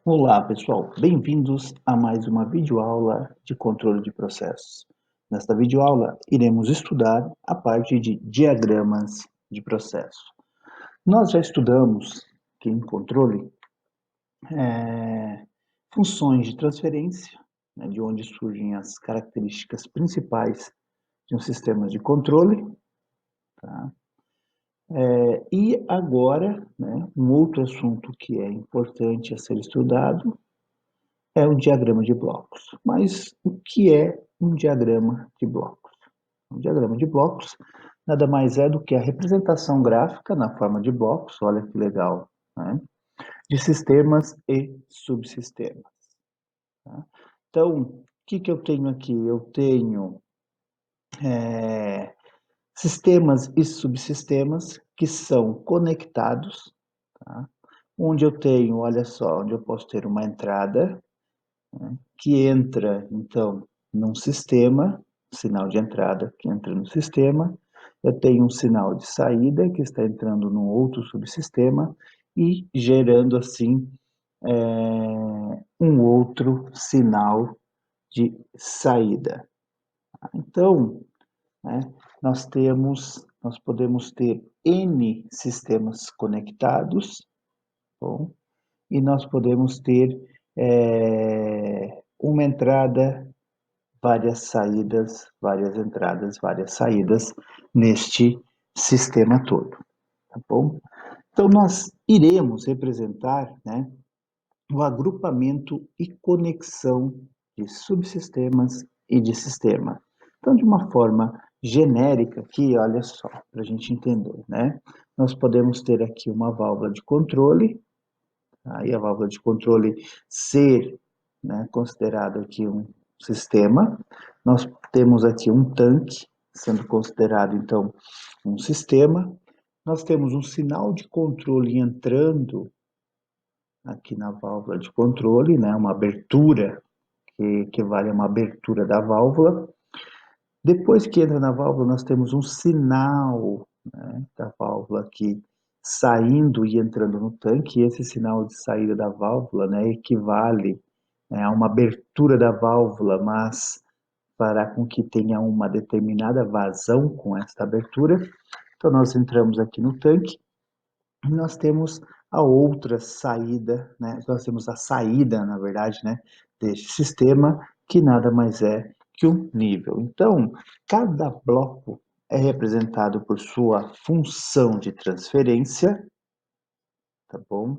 Olá, pessoal. Bem-vindos a mais uma videoaula de controle de processos. Nesta videoaula, iremos estudar a parte de diagramas de processo. Nós já estudamos aqui em controle funções de transferência, né, de onde surgem as características principais de um sistema de controle. Tá? E agora, né, um outro assunto que é importante a ser estudado é o diagrama de blocos. Mas o que é um diagrama de blocos? Um diagrama de blocos nada mais é do que a representação gráfica na forma de blocos, olha que legal, né? De sistemas e subsistemas. Tá? Então, o que eu tenho aqui? Eu tenho sistemas e subsistemas que são conectados, tá? Onde eu tenho, olha só, onde eu posso ter uma entrada, né, que entra, então, num sistema, sinal de entrada que entra no sistema, eu tenho um sinal de saída que está entrando num outro subsistema e gerando, assim, um outro sinal de saída. Então, né, nós podemos ter N sistemas conectados, bom, e nós podemos ter uma entrada, várias saídas, várias entradas, várias saídas neste sistema todo, tá bom? Então, nós iremos representar, né, o agrupamento e conexão de subsistemas e de sistema. Então, de uma forma genérica aqui, olha só, para a gente entender, né? Nós podemos ter aqui uma válvula de controle, aí a válvula de controle ser, né, considerado aqui um sistema. Nós temos aqui um tanque, sendo considerado, então, um sistema. Nós temos um sinal de controle entrando aqui na válvula de controle, né, uma abertura, que equivale a uma abertura da válvula. Depois que entra na válvula, nós temos um sinal, né, da válvula aqui saindo e entrando no tanque, e esse sinal de saída da válvula, né, equivale, né, a uma abertura da válvula, mas fará com que tenha uma determinada vazão com esta abertura. Então, nós entramos aqui no tanque e nós temos a outra saída, né, nós temos a saída, na verdade, né, deste sistema, que nada mais é que um nível. Então, cada bloco é representado por sua função de transferência, tá bom?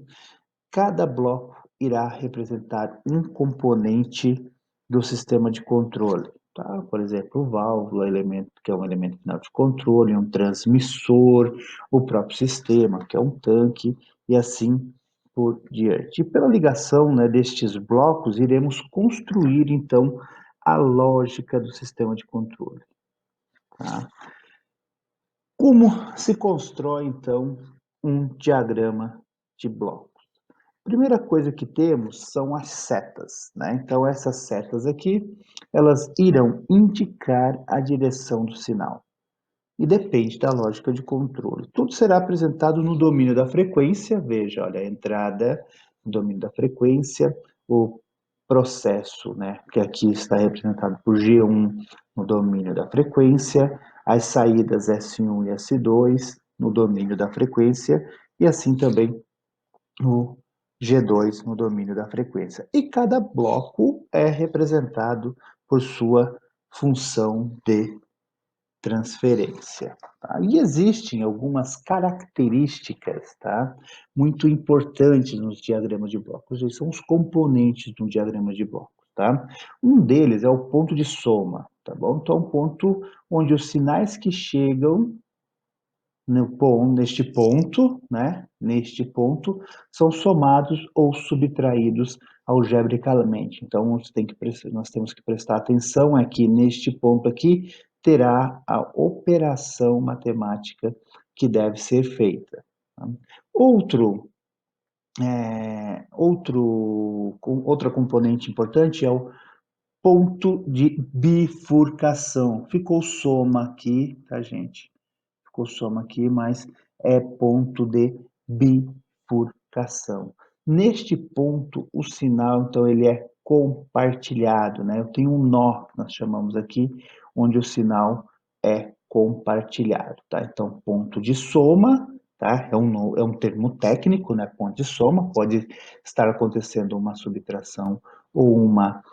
Cada bloco irá representar um componente do sistema de controle, tá? Por exemplo, válvula, elemento que é um elemento final de controle, um transmissor, o próprio sistema, que é um tanque, e assim por diante. E pela ligação, né, destes blocos, iremos construir, então, a lógica do sistema de controle. Tá? Como se constrói, então, um diagrama de blocos? Primeira coisa que temos são as setas, né? Então, essas setas aqui, elas irão indicar a direção do sinal. E depende da lógica de controle. Tudo será apresentado no domínio da frequência. Veja, olha, a entrada no domínio da frequência, o processo, né, que aqui está representado por G1 no domínio da frequência, as saídas S1 e S2 no domínio da frequência, e assim também o G2 no domínio da frequência. E cada bloco é representado por sua função de transferência. Tá? E existem algumas características, tá, muito importantes nos diagramas de blocos. Eles são os componentes de um diagrama de blocos. Tá? Um deles é o ponto de soma. Tá bom? Então, é um ponto onde os sinais que chegam neste ponto, né, neste ponto, são somados ou subtraídos algebricamente. Então, nós temos que prestar atenção aqui neste ponto aqui, terá a operação matemática que deve ser feita. Tá? Outra componente importante é o ponto de bifurcação. Ficou soma aqui, tá, gente? Ficou soma aqui, mas é ponto de bifurcação. Neste ponto, o sinal, então, ele é compartilhado, né? Eu tenho um nó, que nós chamamos aqui, onde o sinal é compartilhado, tá? Então, ponto de soma, tá? É um termo técnico, né? Ponto de soma, pode estar acontecendo uma subtração ou uma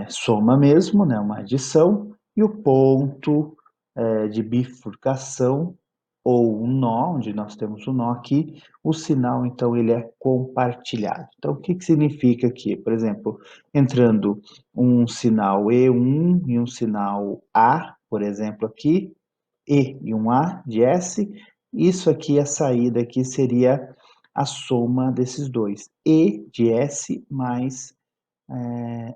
soma mesmo, né? Uma adição, e o ponto de bifurcação, ou um nó, onde nós temos o nó aqui, o sinal, então, ele é compartilhado. Então, o que que significa aqui? Por exemplo, entrando um sinal E1 e um sinal A, por exemplo, aqui, E um A de S, isso aqui, a saída aqui seria a soma desses dois, E de S mais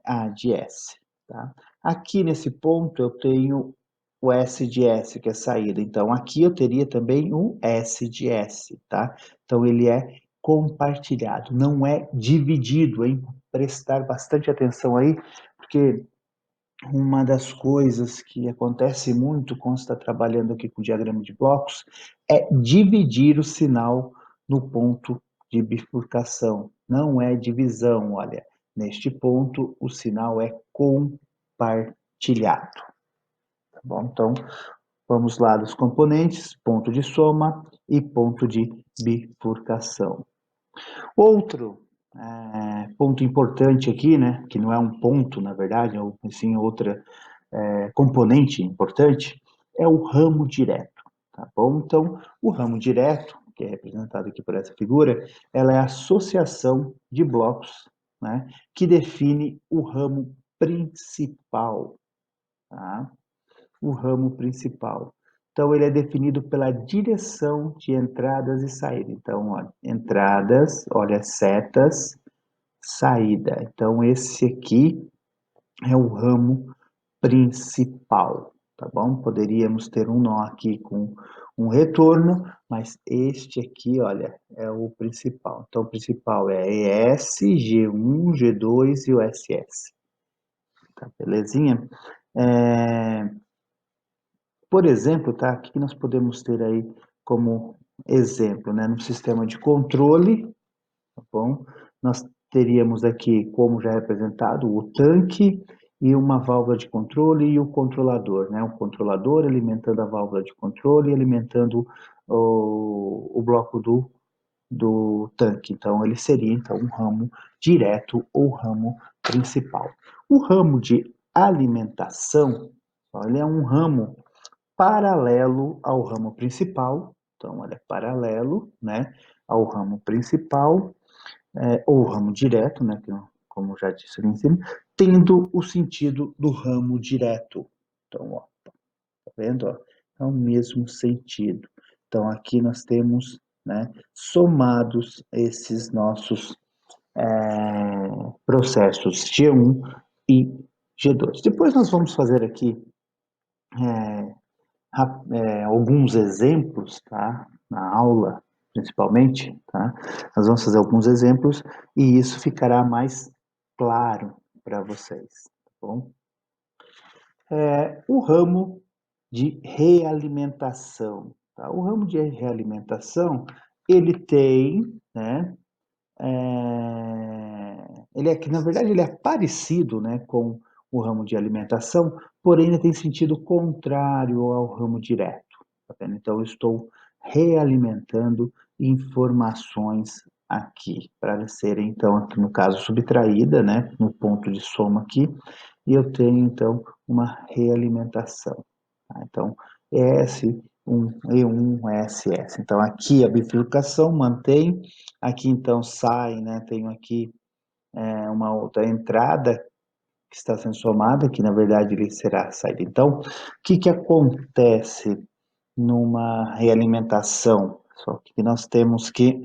A de S, tá? Aqui nesse ponto eu tenho o S de S, que é a saída. Então, aqui eu teria também o S de S, tá? Então, ele é compartilhado, não é dividido, hein? Prestar bastante atenção aí, porque uma das coisas que acontece muito quando está trabalhando aqui com o diagrama de blocos é dividir o sinal no ponto de bifurcação. Não é divisão, olha. Neste ponto, o sinal é compartilhado. Tá bom? Então, vamos lá dos componentes, ponto de soma e ponto de bifurcação. Outro ponto importante aqui, né, que não é um ponto, na verdade, ou sim outra componente importante, é o ramo direto, tá bom? Então, o ramo direto, que é representado aqui por essa figura, ela é a associação de blocos, né, que define o ramo principal, tá? O ramo principal. Então, ele é definido pela direção de entradas e saída. Então, olha, entradas, olha, setas, saída. Então, esse aqui é o ramo principal, tá bom? Poderíamos ter um nó aqui com um retorno, mas este aqui, olha, é o principal. Então, o principal é ES, G1, G2 e o SS. Tá, belezinha? Por exemplo, tá? O que nós podemos ter aí como exemplo, né? No sistema de controle, tá bom? Nós teríamos aqui, como já representado, o tanque e uma válvula de controle e o controlador, né? O controlador alimentando a válvula de controle e alimentando o bloco do tanque. Então, ele seria, então, um ramo direto ou ramo principal. O ramo de alimentação, ele é um ramo paralelo ao ramo principal, então ele é paralelo, né, ao ramo principal, ou ramo direto, né, que, como já disse ali em cima, tendo o sentido do ramo direto. Então, ó, tá vendo? Ó? É o mesmo sentido. Então, aqui nós temos, né, somados esses nossos processos G1 e G2. Depois nós vamos fazer aqui alguns exemplos, tá? Na aula, principalmente, tá? Nós vamos fazer alguns exemplos e isso ficará mais claro para vocês, tá bom? O ramo de realimentação, tá? O ramo de realimentação, ele tem, né? Ele é que, na verdade, ele é parecido, né, com o ramo de alimentação, porém ele tem sentido contrário ao ramo direto. Tá vendo? Então, eu estou realimentando informações aqui, para serem, então, aqui no caso, subtraída, né, no ponto de soma aqui, e eu tenho, então, uma realimentação. Tá? Então, S1, E1, SS. Então, aqui a bifurcação mantém, aqui, então, sai, né, tenho aqui uma outra entrada que está sendo somada, que, na verdade, ele será saída. Então, o que que acontece numa realimentação? Só que nós temos que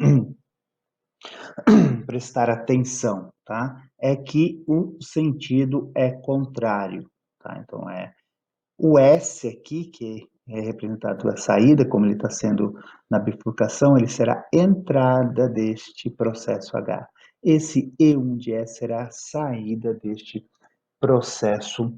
prestar atenção, tá? É que o sentido é contrário, tá? Então, o S aqui, que é representado pela saída, como ele está sendo na bifurcação, ele será entrada deste processo H. Esse E1 de S será a saída deste processo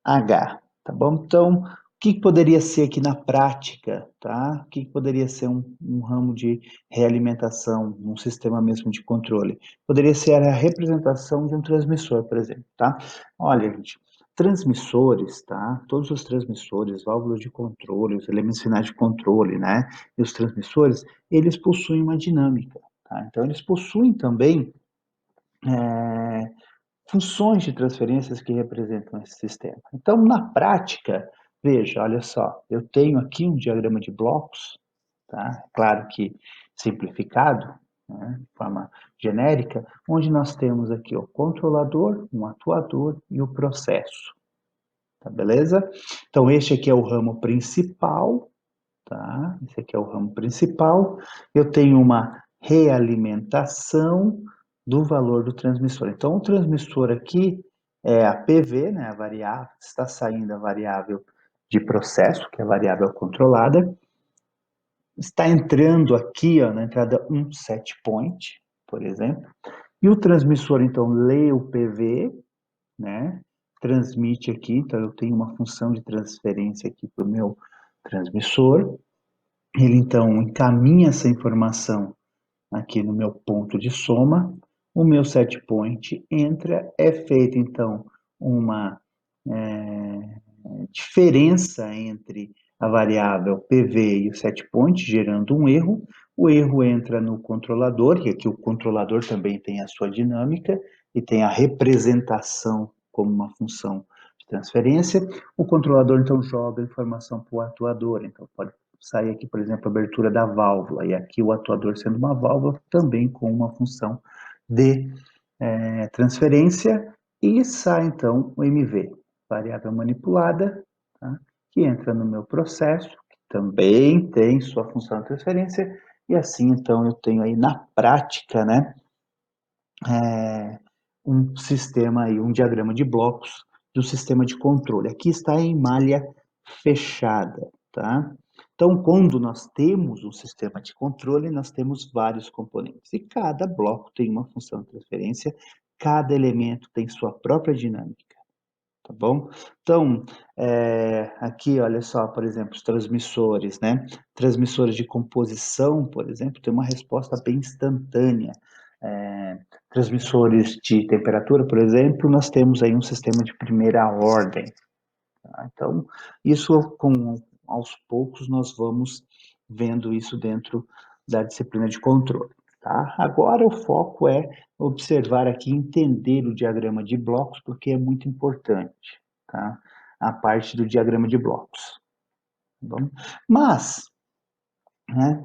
H, tá bom? Então, que poderia ser aqui na prática, tá? O que poderia ser um ramo de realimentação, um sistema mesmo de controle? Poderia ser a representação de um transmissor, por exemplo, tá? Olha, gente, transmissores, tá? Todos os transmissores, válvulas de controle, os elementos finais de controle, né? E os transmissores, eles possuem uma dinâmica, tá? Então, eles possuem também funções de transferências que representam esse sistema. Então, na prática, veja, olha só, eu tenho aqui um diagrama de blocos, tá? Claro que simplificado, né, de forma genérica, onde nós temos aqui o controlador, um atuador e o processo, tá beleza? Então, este aqui é o ramo principal, tá? Esse aqui é o ramo principal. Eu tenho uma realimentação do valor do transmissor. Então, o transmissor aqui é a PV, né, a variável, está saindo a variável de processo, que é a variável controlada. Está entrando aqui, ó, na entrada um set point, por exemplo. E o transmissor, então, lê o PV, né, transmite aqui, então eu tenho uma função de transferência aqui para o meu transmissor. Ele, então, encaminha essa informação aqui no meu ponto de soma, o meu set point entra, é feita, então, uma diferença entre a variável PV e o set point, gerando um erro. O erro entra no controlador, e aqui o controlador também tem a sua dinâmica, e tem a representação como uma função de transferência. O controlador, então, joga a informação para o atuador, então pode sair aqui, por exemplo, a abertura da válvula, e aqui o atuador sendo uma válvula, também com uma função de transferência, e sai então o MV, variável manipulada, tá? Que entra no meu processo, que também tem sua função de transferência, e assim então eu tenho aí na prática, né, um sistema aí, um diagrama de blocos do sistema de controle. Aqui está em malha fechada, tá? Então, quando nós temos um sistema de controle, nós temos vários componentes. E cada bloco tem uma função de transferência, cada elemento tem sua própria dinâmica, tá bom? Então, aqui, olha só, por exemplo, os transmissores, né? Transmissores de composição, por exemplo, tem uma resposta bem instantânea. Transmissores de temperatura, por exemplo, nós temos aí um sistema de primeira ordem, tá? Então, isso aos poucos nós vamos vendo isso dentro da disciplina de controle, tá? Agora o foco é observar aqui, entender o diagrama de blocos, porque é muito importante, tá? A parte do diagrama de blocos, tá bom? Mas, né,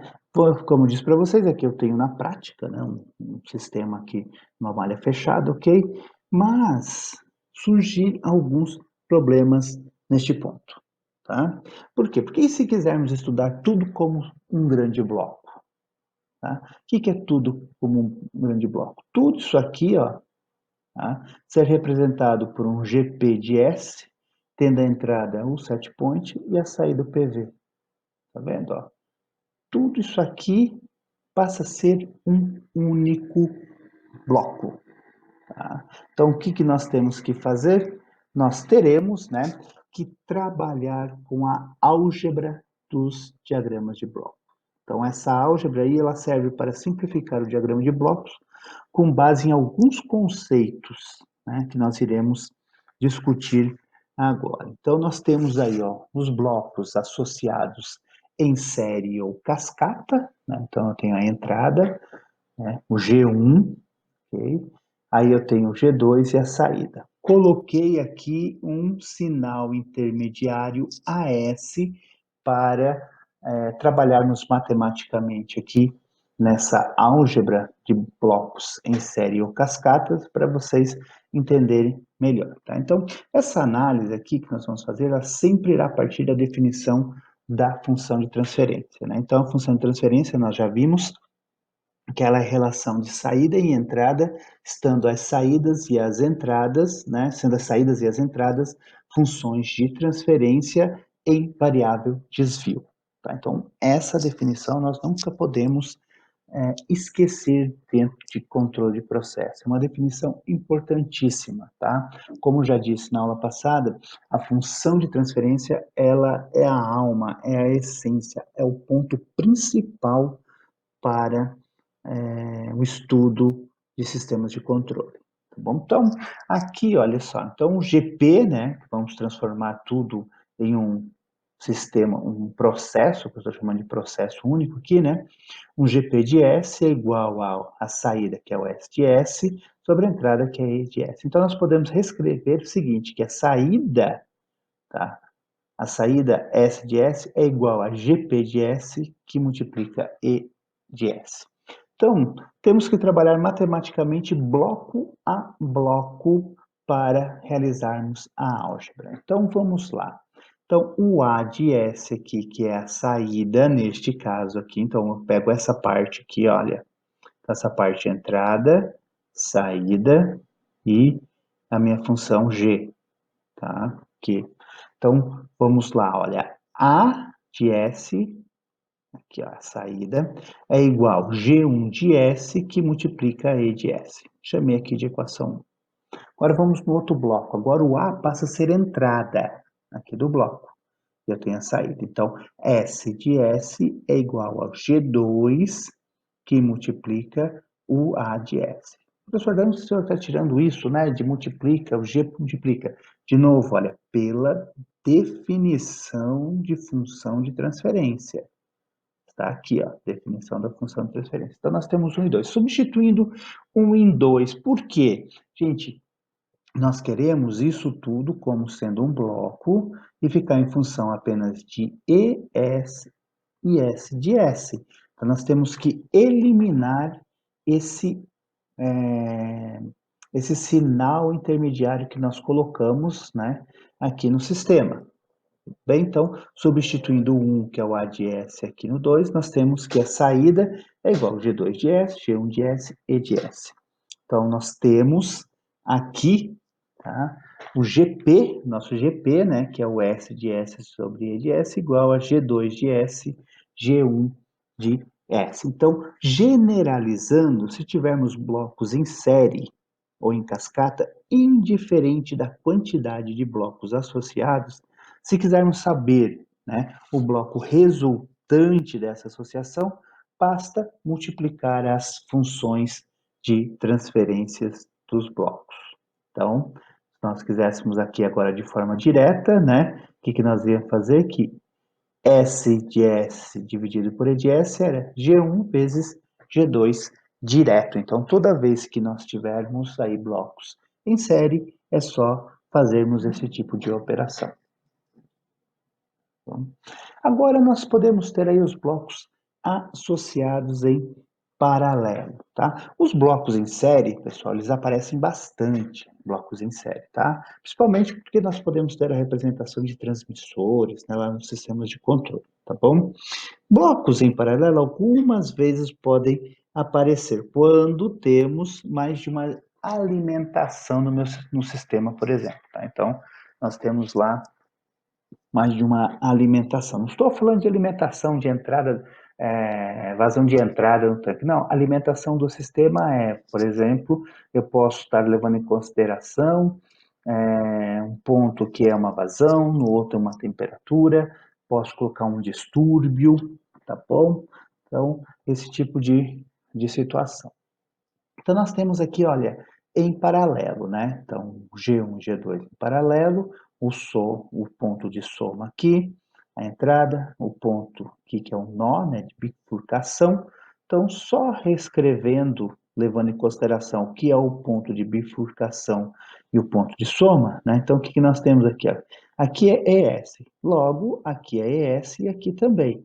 como eu disse para vocês, aqui eu tenho na prática, né, um sistema aqui, uma malha fechada, ok? Mas surgem alguns problemas neste ponto, tá? Por quê? Porque e se quisermos estudar tudo como um grande bloco, tá? O que é tudo como um grande bloco? Tudo isso aqui, ó, tá? Ser representado por um GP de S, tendo a entrada o set point e a saída o PV, tá vendo, ó? Tudo isso aqui passa a ser um único bloco, tá? Então, o que nós temos que fazer? Nós teremos, né, que trabalhar com a álgebra dos diagramas de bloco. Então, essa álgebra aí, ela serve para simplificar o diagrama de blocos com base em alguns conceitos, né, que nós iremos discutir agora. Então, nós temos aí, ó, os blocos associados em série ou cascata, né? Então, eu tenho a entrada, né, o G1, ok? Aí eu tenho o G2 e a saída. Coloquei aqui um sinal intermediário AS para trabalharmos matematicamente aqui nessa álgebra de blocos em série ou cascatas para vocês entenderem melhor, tá? Então, essa análise aqui que nós vamos fazer, ela sempre irá partir da definição da função de transferência, né? Então, a função de transferência nós já vimos aquela relação de saída e entrada, estando as saídas e as entradas, né, sendo as saídas e as entradas funções de transferência em variável desvio, tá? Então, essa definição nós nunca podemos esquecer dentro de controle de processo. É uma definição importantíssima, tá? Como já disse na aula passada, a função de transferência, ela é a alma, é a essência, é o ponto principal para o estudo de sistemas de controle. Tá bom? Então, aqui, olha só, então o GP, né, vamos transformar tudo em um sistema, um processo, que eu estou chamando de processo único aqui, né, um GP de S é igual a saída, que é o S de S, sobre a entrada, que é E de S. Então, nós podemos reescrever o seguinte, que a saída, tá, a saída S de S é igual a GP de S, que multiplica E de S. Então, temos que trabalhar matematicamente bloco a bloco para realizarmos a álgebra. Então, vamos lá. Então, o A de S aqui, que é a saída, neste caso aqui, então eu pego essa parte aqui, olha, essa parte entrada, saída e a minha função G, tá? Aqui. Então, vamos lá, olha, A de S, aqui ó, a saída, é igual G1 de S que multiplica E de S. Chamei aqui de equação 1. Agora vamos no outro bloco. Agora o A passa a ser entrada aqui do bloco. Eu tenho a saída. Então, S de S é igual ao G2 que multiplica o A de S. Professor, de onde o senhor está tirando isso, né? De multiplica, o G multiplica. De novo, olha, pela definição de função de transferência. Está aqui, ó, definição da função de transferência. Então, nós temos 1 e 2. Substituindo 1 em 2, por quê? Gente, nós queremos isso tudo como sendo um bloco e ficar em função apenas de ES e S de S. Então, nós temos que eliminar esse, esse sinal intermediário que nós colocamos, né, aqui no sistema. Bem, então, substituindo o 1, que é o A de S, aqui no 2, nós temos que a saída é igual a G2 de S, G1 de S, E de S. Então, nós temos aqui, tá, o GP, nosso GP, né, que é o S de S sobre E de S, igual a G2 de S, G1 de S. Então, generalizando, se tivermos blocos em série ou em cascata, indiferente da quantidade de blocos associados, se quisermos saber, né, o bloco resultante dessa associação, basta multiplicar as funções de transferências dos blocos. Então, se nós quiséssemos aqui agora de forma direta, né, o que nós íamos fazer? Que S de S dividido por E de S era G1 vezes G2 direto. Então, toda vez que nós tivermos aí blocos em série, é só fazermos esse tipo de operação. Bom, agora nós podemos ter aí os blocos associados em paralelo, tá? Os blocos em série, pessoal, eles aparecem bastante, blocos em série, tá? Principalmente porque nós podemos ter a representação de transmissores, né, lá nos sistemas de controle, tá bom? Blocos em paralelo algumas vezes podem aparecer quando temos mais de uma alimentação no sistema, por exemplo, tá? Então, nós temos lá mais de uma alimentação. Não estou falando de alimentação de entrada, vazão de entrada no tanque. Não, alimentação do sistema é, por exemplo, eu posso estar levando em consideração um ponto que é uma vazão, no outro uma temperatura, posso colocar um distúrbio, tá bom? Então, esse tipo de situação. Então, nós temos aqui, olha, em paralelo, né? Então, G1 e G2 em paralelo, o ponto de soma aqui, a entrada, o ponto aqui que é um nó, né, de bifurcação. Então, só reescrevendo, levando em consideração o que é o ponto de bifurcação e o ponto de soma, né? Então, o que nós temos aqui? Ó? Aqui é ES, logo aqui é ES e aqui também,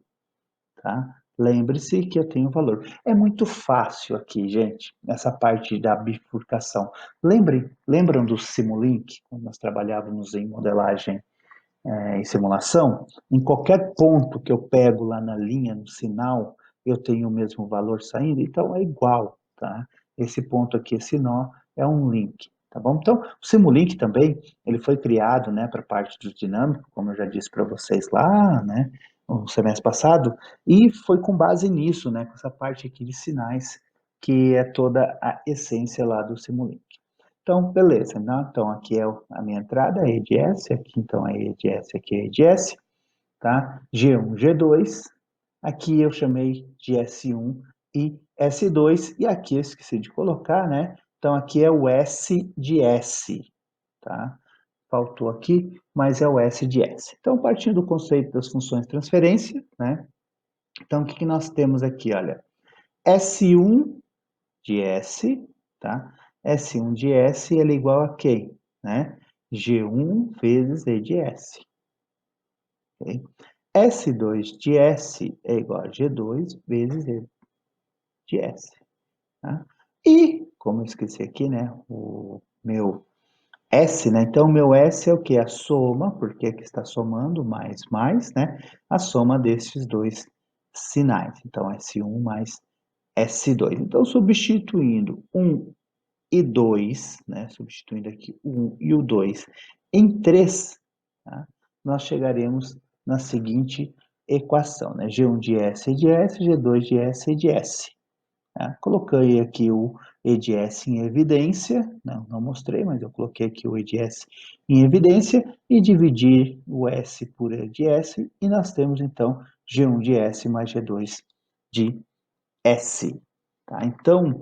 tá? Lembre-se que eu tenho valor. É muito fácil aqui, gente, essa parte da bifurcação. Lembram do Simulink, quando nós trabalhávamos em modelagem em simulação? Em qualquer ponto que eu pego lá na linha, no sinal, eu tenho o mesmo valor saindo, então é igual, tá? Esse ponto aqui, esse nó, é um link, tá bom? Então, o Simulink também, ele foi criado, né, para a parte do dinâmico, como eu já disse para vocês lá, né, o semestre passado, e foi com base nisso, né, com essa parte aqui de sinais, que é toda a essência lá do Simulink. Então, beleza, né? Então aqui é a minha entrada, E de S, aqui então é E de S, aqui é E de S, tá? G1, G2, aqui eu chamei de S1 e S2, e aqui eu esqueci de colocar, né? Então aqui é o S de S, tá? Faltou aqui, mas é o S de S. Então, partindo do conceito das funções de transferência, né? Então, o que nós temos aqui, olha? S1 de S, tá? S1 de S ele é igual a quem? Né? G1 vezes E de S. Okay? S2 de S é igual a G2 vezes E de S. Tá? E, como eu esqueci aqui, né? O meu S, né? Então, o meu S é o que? A soma, porque aqui está somando, mais, né? A soma desses dois sinais. Então, S1 mais S2. Então, substituindo 1 e 2, né? Substituindo aqui o 1 e o 2 em 3, tá? Nós chegaremos na seguinte equação, né? G1 de S é de S, G2 de S é de S. Tá? Coloquei aqui o E de S em evidência, não mostrei, mas eu coloquei aqui o E de S em evidência e dividir o S por E de S, e nós temos então G1 de S mais G2 de S. Tá? Então,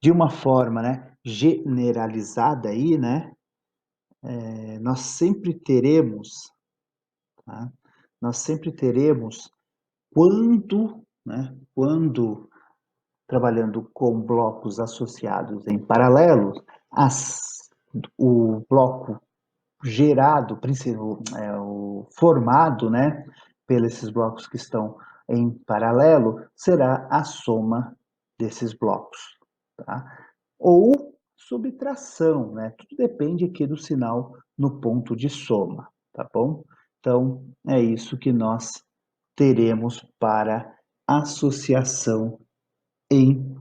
de uma forma, né, generalizada aí, né, nós sempre teremos, tá? Nós sempre teremos quando trabalhando com blocos associados em paralelo, o bloco gerado, o formado, né, pelos esses blocos que estão em paralelo, será a soma desses blocos, tá? Ou subtração, né? Tudo depende aqui do sinal no ponto de soma, tá bom? Então, é isso que nós teremos para associação em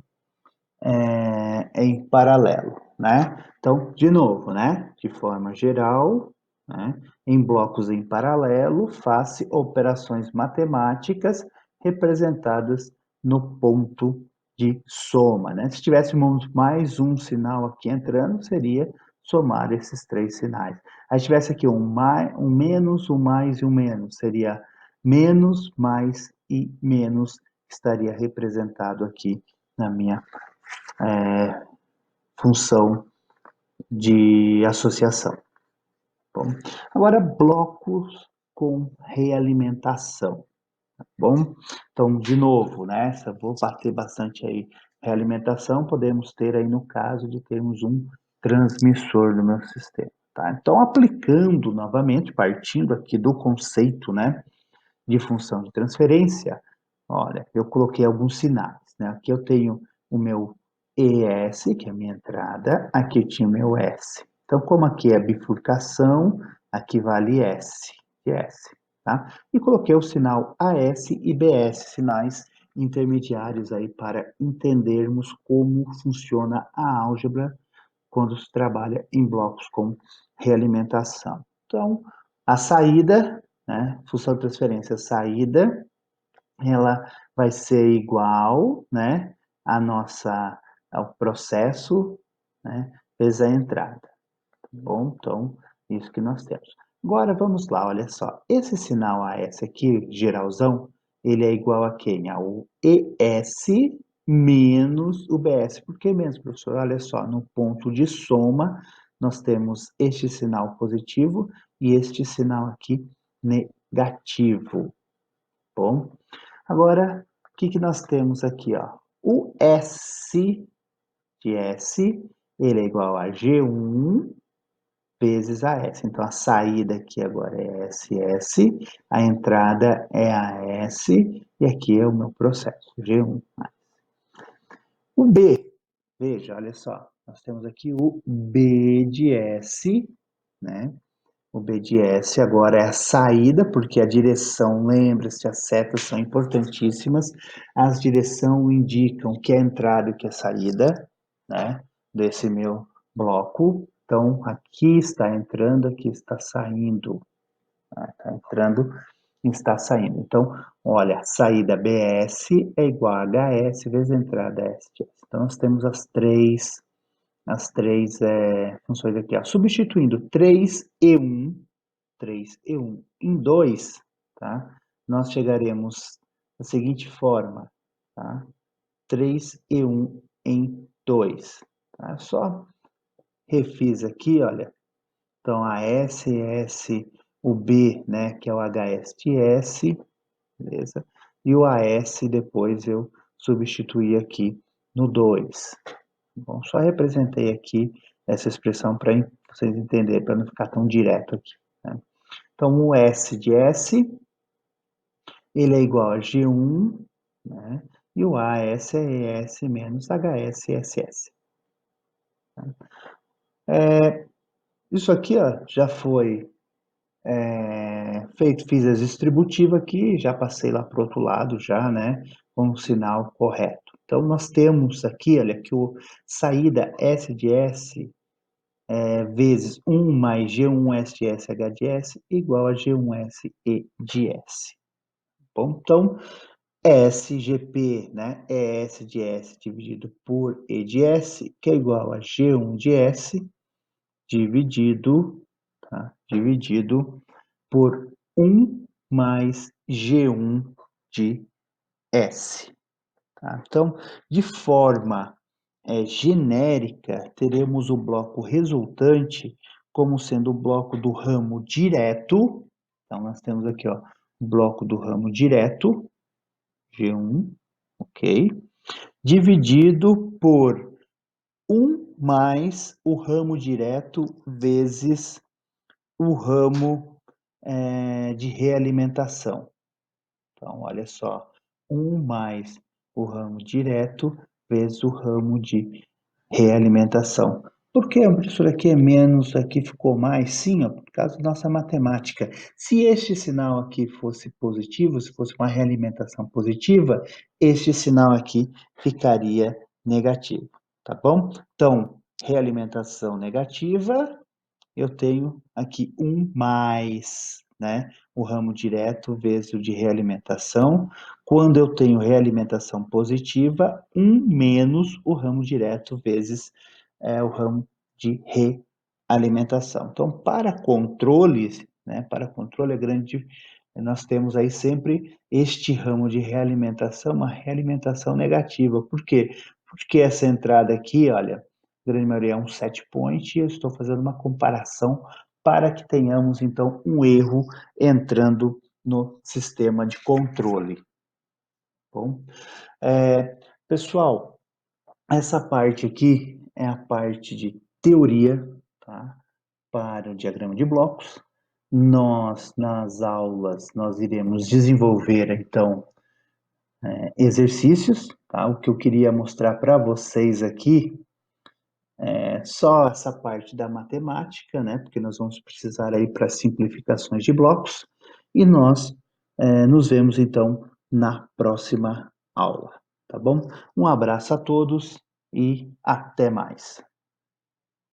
em paralelo, né? Então, de novo, né? De forma geral, né? Em blocos em paralelo, faça operações matemáticas representadas no ponto de soma, né? Se tivéssemos mais um sinal aqui entrando, seria somar esses três sinais. Aí tivesse aqui um menos, um mais e um menos, seria menos, mais e menos, estaria representado aqui na minha função de associação. Bom, agora blocos com realimentação, tá bom? Então, de novo, né? Vou bater bastante aí. Realimentação podemos ter aí no caso de termos um transmissor no meu sistema, tá? Então, aplicando novamente, partindo aqui do conceito, né, de função de transferência, olha, eu coloquei alguns sinais, né? Aqui eu tenho o meu ES, que é a minha entrada, aqui eu tinha o meu S. Então, como aqui é bifurcação, aqui vale S, S, tá? E coloquei o sinal AS e BS, sinais intermediários aí para entendermos como funciona a álgebra quando se trabalha em blocos com realimentação. Então, a saída, né, função de transferência, saída, ela vai ser igual, né, ao processo, né, vezes a entrada, tá bom? Então, isso que nós temos. Agora, vamos lá, olha só, esse sinal AS aqui, geralzão, ele é igual a quem? Ao ES menos o BS. Por que menos, professor? Olha só, no ponto de soma, nós temos este sinal positivo e este sinal aqui negativo, bom? Agora, o que nós temos aqui, ó? O S de S, ele é igual a G1 vezes a S. Então, a saída aqui agora é SS, a entrada é a S, e aqui é o meu processo, G1. O B, veja, olha só, nós temos aqui o B de S, né? O B de S agora é a saída, porque a direção, lembre-se, as setas são importantíssimas. As direções indicam que é a entrada e que é a saída, né, desse meu bloco. Então, aqui está entrando, aqui está saindo. Está entrando e está saindo. Então, olha, saída BS é igual a HS vezes a entrada STS. Então, nós temos as três funções aqui. Ó. Substituindo 3 e 1 em 2, tá? Nós chegaremos da seguinte forma, tá? 3 e 1 em 2. Tá? Só refiz aqui, olha. Então, a SS, o B, né, que é o HSTS, beleza? E o AS depois eu substituí aqui no 2. Bom, só representei aqui essa expressão para vocês entenderem, para não ficar tão direto aqui. Né? Então, o S de S, ele é igual a G1, né? E o AS é ES menos HSSS. Isso aqui ó, já foi feito, fiz as distributivas aqui, já passei lá para o outro lado, já, né, com o sinal correto. Então, nós temos aqui, olha, que o saída S de S vezes 1 mais G1S de S H de S igual a G1S E de S. Bom, então, SGP, né, é S de S dividido por E de S, que é igual a G1 de S dividido, tá, dividido por 1 mais G1 de S. Tá? Então, de forma genérica, teremos o bloco resultante como sendo o bloco do ramo direto. Então, nós temos aqui ó, o bloco do ramo direto, G1, ok? Dividido por 1 mais o ramo direto vezes o ramo de realimentação. Então, olha só, 1 mais o ramo direto vezes o ramo de realimentação. Por que, professor, aqui é menos, aqui ficou mais? Sim, ó, por causa da nossa matemática. Se este sinal aqui fosse positivo, se fosse uma realimentação positiva, este sinal aqui ficaria negativo, tá bom? Então, realimentação negativa, eu tenho aqui 1 mais, né? O ramo direto vezes o de realimentação. Quando eu tenho realimentação positiva, 1 menos o ramo direto vezes o ramo de realimentação. Então, para controles, né? Para controle é grande, nós temos aí sempre este ramo de realimentação, uma realimentação negativa. Por quê? Porque essa entrada aqui, olha, grande maioria é um set point, e eu estou fazendo uma comparação para que tenhamos, então, um erro entrando no sistema de controle. Bom, pessoal, essa parte aqui é a parte de teoria, tá? Para o diagrama de blocos. Nós, nas aulas, nós iremos desenvolver, então, exercícios, tá? O que eu queria mostrar para vocês aqui só essa parte da matemática, né? Porque nós vamos precisar aí para simplificações de blocos. E nós nos vemos então na próxima aula, tá bom? Um abraço a todos e até mais.